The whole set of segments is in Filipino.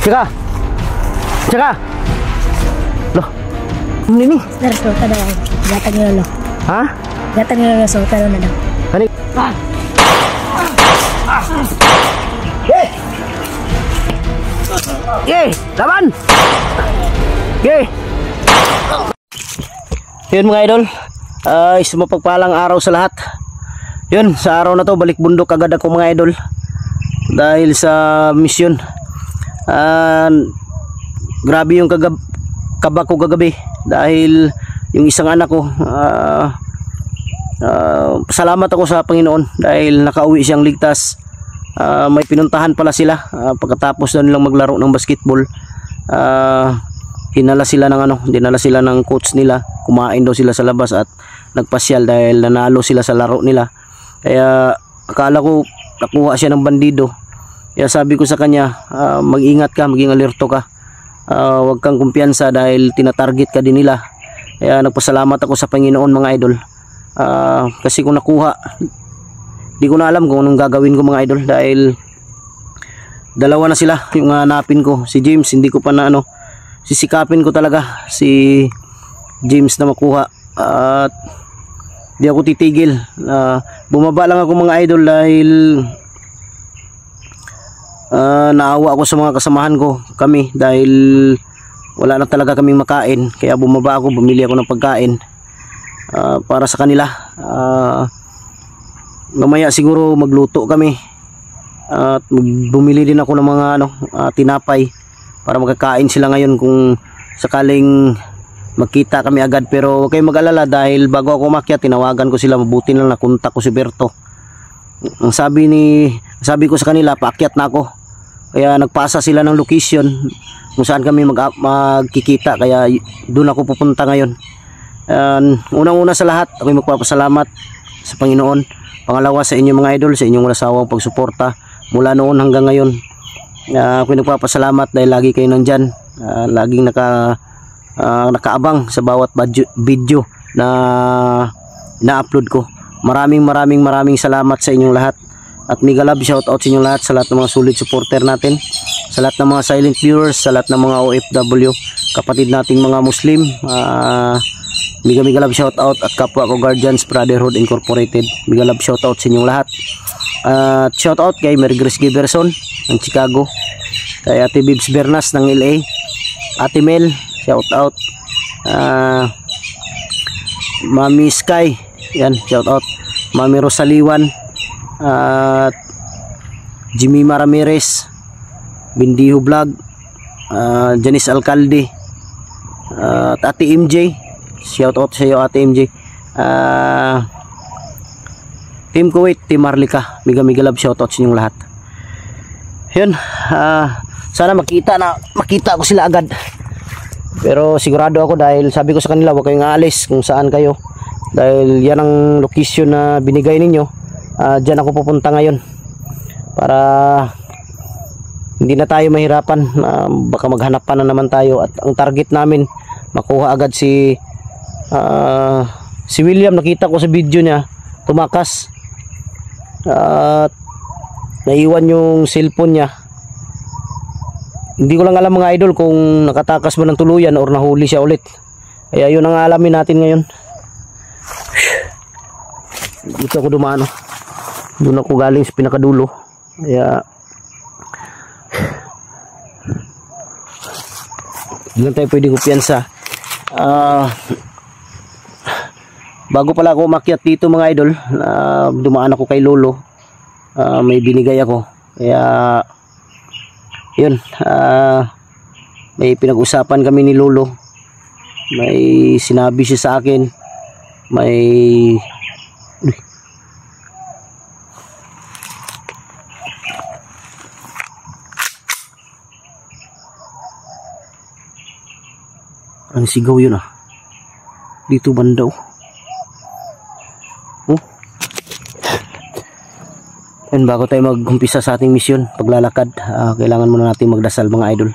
Tsaka. Tsaka. Loh. Ano ini? Sir, sulta daw. Gatang ni Lolo. Ha? Gatang ni Lolo, sulta daw na daw. Kani? Yeh! Yeh! Laban! Yeh! Yun mga idol, isang mapagpalang araw sa lahat. Yun, sa araw na to balik bundok agad ako mga idol dahil sa mission. Grabe yung kaba ko kagabi dahil yung isang anak ko, salamat ako sa Panginoon dahil nakauwi siyang ligtas. May pinuntahan pala sila pagkatapos na nilang maglaro ng basketball. Dinala sila ng coach nila, kumain daw sila sa labas at nagpasyal dahil nanalo sila sa laro nila. Kaya akala ko nakuha siya ng bandido. Kaya sabi ko sa kanya, mag-ingat ka, maging alerto ka, huwag kang kumpiyansa dahil tinatarget ka din nila. Kaya nagpasalamat ako sa Panginoon mga idol, kasi kung nakuha, di ko na alam kung anong gagawin ko mga idol dahil dalawa na sila yung hanapin ko. Si James hindi ko pa na sisikapin ko talaga si James na makuha at di ako titigil. Bumaba lang ako mga idol dahil naawa ako sa mga kasamahan ko kami dahil wala na talaga kaming makain. Kaya bumaba ako, bumili ako ng pagkain para sa kanila. Mamaya siguro magluto kami at bumili din ako ng mga tinapay para magkakain sila ngayon kung sakaling magkita kami agad. Pero huwag kayong mag-alala dahil bago ako umakyat tinawagan ko sila, mabuti lang nakontak ko si Berto. Ang sabi ko sa kanila, paakyat na ako. Kaya nagpasa sila ng location kung saan kami magkikita, kaya doon ako pupunta ngayon. Unang-una sa lahat, ako'y magpapasalamat sa Panginoon. Pangalawa sa inyo mga idol, sa inyong walang sawang pagsuporta mula noon hanggang ngayon. Ako'y nagpapasalamat dahil lagi kayo nandyan, laging nakaabang sa bawat video na na-upload ko. Maraming salamat sa inyong lahat at mega love shout out sa inyong lahat, sa lahat ng mga solid supporter natin, sa lahat ng mga silent viewers, sa lahat ng mga OFW, kapatid nating mga Muslim. Mega love shout out at kapwa ko Guardians Brotherhood Incorporated, mega love shout out sa inyong lahat. At shout out kay Mary Grace Giverson ng Chicago, kay Ate Bibs Bernas ng LA, Ate Mel, shout out. Mami Sky, yan, shout out. Mami Rosaliwan, at Jimima Ramirez, Bindiho Vlog, Janice Alcalde, at Ate MJ, shout out sa iyo Ate MJ. Team Kuwait, Team Marlika, mega love shout out sa inyong lahat. Yun, sana makita ko sila agad. Pero sigurado ako dahil sabi ko sa kanila, huwag kayong aalis kung saan kayo. Dahil yan ang location na binigay ninyo. Diyan ako pupunta ngayon para hindi na tayo mahirapan. Baka maghanap pa na naman tayo. At ang target namin, makuha agad si William. Nakita ko sa video niya, tumakas. At naiwan yung cellphone niya. Hindi ko lang alam mga idol kung nakatakas ba ng tuluyan or nahuli siya ulit. Kaya yun ang alamin natin ngayon. Dito ako dumaan, doon ako galing sa pinakadulo. Kaya hindi lang tayo pwede kumpiyansa. Bago pala ako umakyat dito mga idol, dumaan ako kay Lolo. May binigay ako. Kaya yun, may pinag-usapan kami ni Lolo. May sinabi siya sa akin. Ang sigaw yun dito banda And bago tayo mag-umpisa sa ating misyon, paglalakad, kailangan muna natin magdasal mga idol.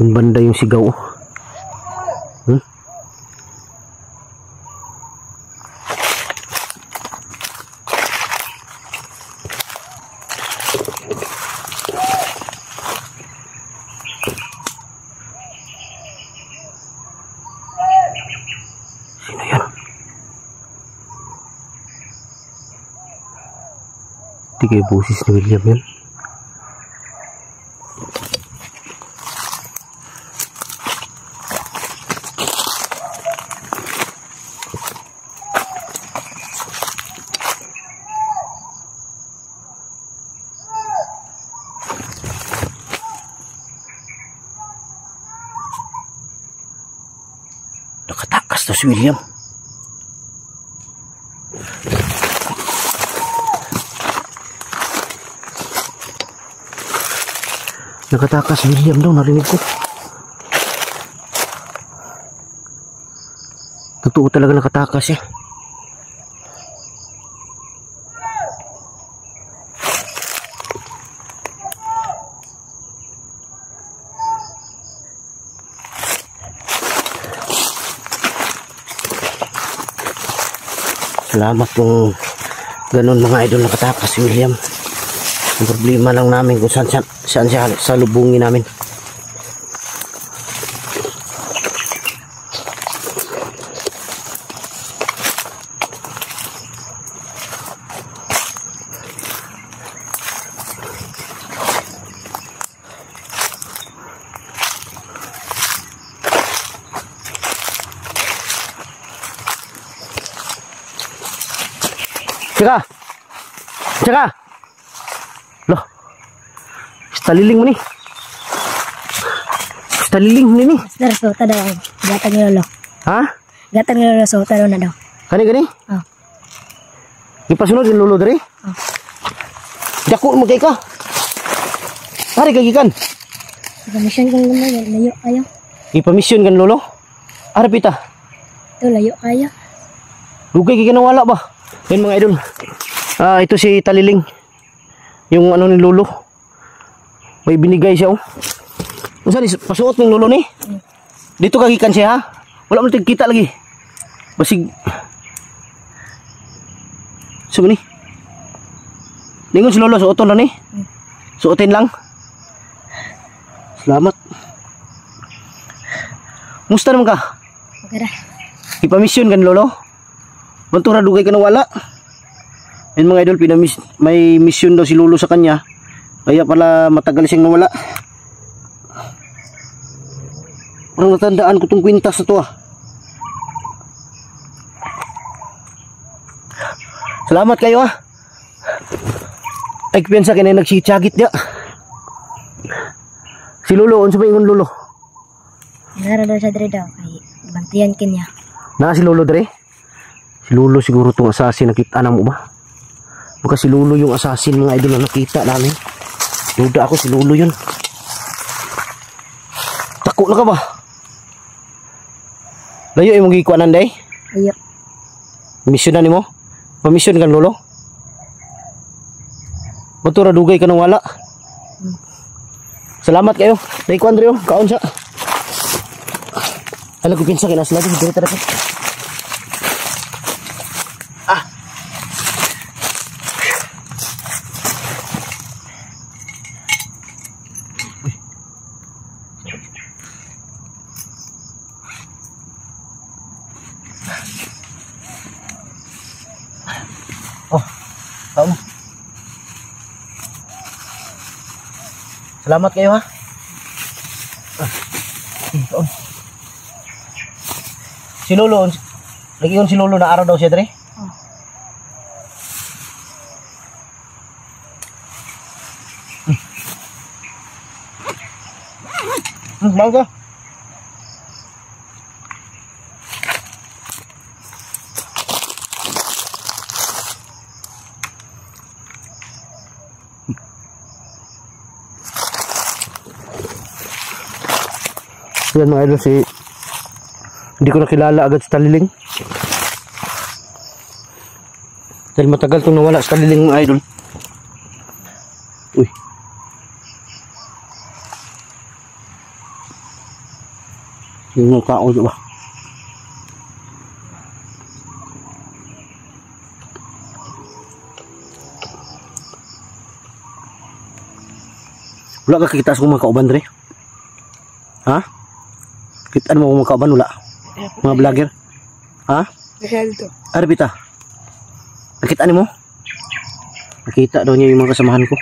Yung banda yung sigaw. Sino yan? Hindi kayo boses ni William yan. Nakatakas to si William. Nakatakas William daw, narinig ko. Totoo talaga nakatakas eh. Salamat kung ganun mga idol, nakatakas si William. Ang problema lang namin kung saan siya salubungin namin. Tsaka loh, staliling mo ni. Staliling mo ni. Sir, so tada daw. Gatag ni lolo. Ha? Gatag ni lolo, so tada na daw. Kani? Oh. Ipasunod yung lolo dari? Oh. Dako mo kay ka. Hari kay gikan. Mission kang lumayo, layo kayo. Ipamisyon kan lolo. Ari pita. Ito, layo kayo. Lugay kay kinawala ba? Yan mga idol. Ito si Taliling. Yung ano ni lolo. May binigay siya oh. Unsa ni pasuot ng lolo ni? Dito kagikan siya ha. Wala man kita lagi. Basig. So ni. Ningon si lolo suoton lang ni. Suotin lang. Salamat. Musta naman ka? Okay ra. Ipamisyon kan lolo. Bantura dugay ka na wala. Yan mga idol, may mission daw si lolo sa kanya. Kaya pala matagal siyang nawala. Parang natandaan ko itong kwintas na to ah. Salamat kayo ah. Ay piyansa ka na nagsitsagit niya. Si lolo, unsa ba yung lolo? Nara daw sa dre daw. Ay, bantiyan kanya. Na si lolo dre? Si lolo siguro itong assassin, nakita na mo ba? Baka si lolo yung assassin mga idol na nakita namin. Duda ako si lolo yun. Tako na ka ba? Layo yung mga ikuanan day? Layo. Mission na ni mo? Pamisyon kan lolo? Batura dugay ka nang wala. Salamat kayo. Day ko Andreo, kaon siya. Alam ko pinsa kinas lagi dito tara. Oh, kaon. Salamat kayo ha. Kaon. Si lolo, lagi yun si lolo na araw daw siya dre. Mau ka? Yan mga idol, hindi ko nakilala agad sa Taliling. Dahil matagal itong nawala sa kaliling mga idol. Uy. Yung mga kao diba? Wala ka kita sa mga kauban dre? Ha? Kitaan mo mga kauban? Wala? Mga vlogger? Ha? Arbita? Nakitaan mo? Nakita daw niya yung mga kasamahan ko.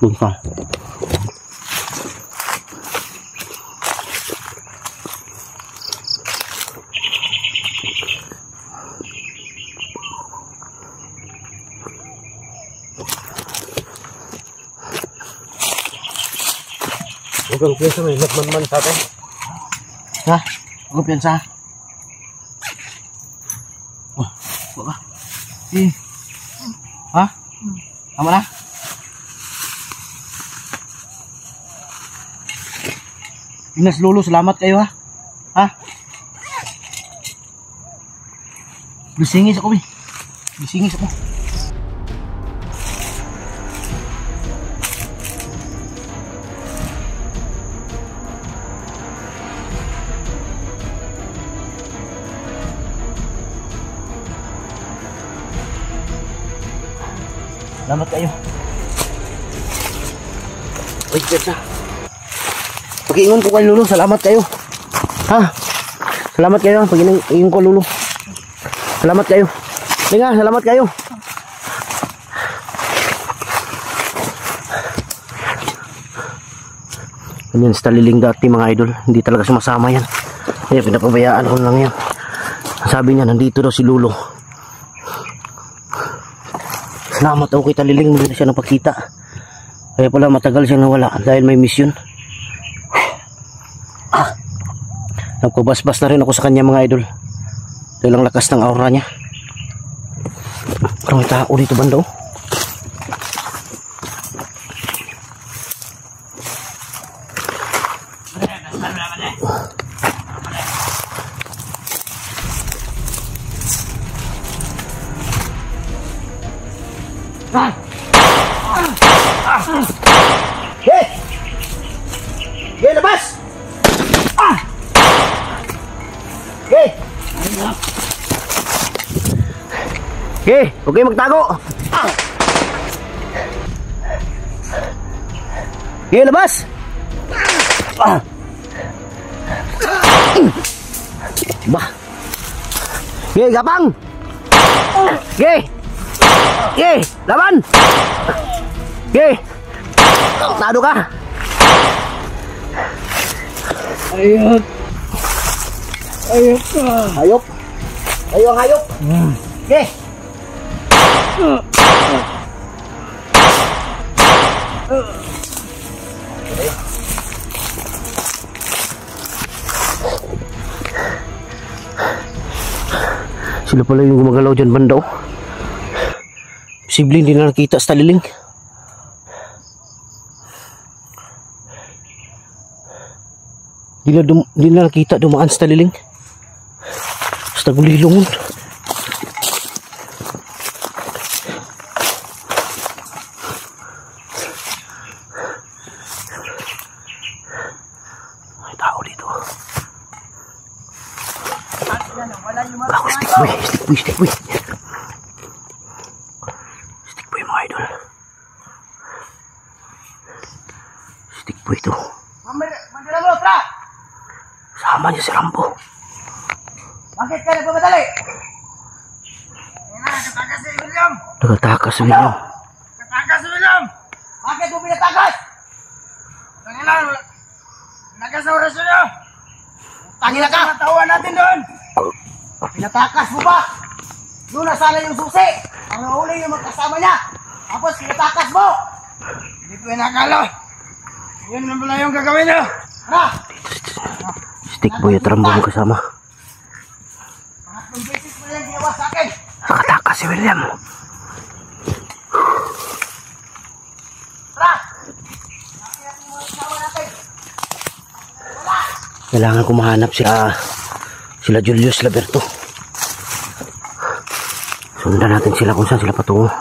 Bungka. Huwag piyansa may nagmanman sa atin. Ha? Huwag piyansa. Oh, huwag ka. Ha? Tama na? Inas Lolo, salamat kayo ha. Ha? Bisingis ako eh. Bisingis ako. Salamat kayo. Wait, pesa. Pag-iingon ko kay Lolo, salamat kayo. Ha? Salamat kayo, pag-iingon ko Lolo. Salamat kayo. Nga, salamat kayo. Ganyan sa taliling dati mga idol. Hindi talaga sumasama yan. Kaya pinapabayaan ko lang yan. Sabi niya, nandito daw si Lolo. Salamat ako kay Taliling, hindi na siya napakita. Kaya pala matagal siyang nawala dahil may mission. Nagpabasbas na rin ako sa kanya mga idol. Dahil ang lakas ng aura niya. Parang may tao dito banda oh. Hey, labas! Hey! Hey, huwag kayo magtago! Hey, labas! Bah! Hey, gapang! Hey! Hey, laban! Hey! Tado ka! Ayot. Ayot ka. Hayop! Kayo ang hayop! Hey! Sila pala yung gumagalaw dyan banda oh. Posible hindi na nakita sa Taliling. Hindi na nakita dumaan sa Taliling. Basta gulilungon. May tao dito. Ako, stick boy. Stick boy mga idol. Stick boy ito. Sama niya si Rambo. Bakit ka nagpapadali? Nakatakas si William. Nakatakas si William. Nakatakas si William. Bakit mo pinatakas? Nagas na orasyon niyo. Tangina ka. Natawan natin doon. Pinatakas mo ba? Doon nasala yung susi. Ang nahuli yung magkasama niya. Tapos pinatakas mo. Hindi ko inakala. Yun na pala yung gagawin niyo. Tara. Stick boy at Rambo mo kasama. Pangatlong beses mo yan ginawa sa akin. Nakatakas si William. Tara. Kailangan ko mahanap sila Julius Laberto. Sundan natin sila kung saan sila patungo.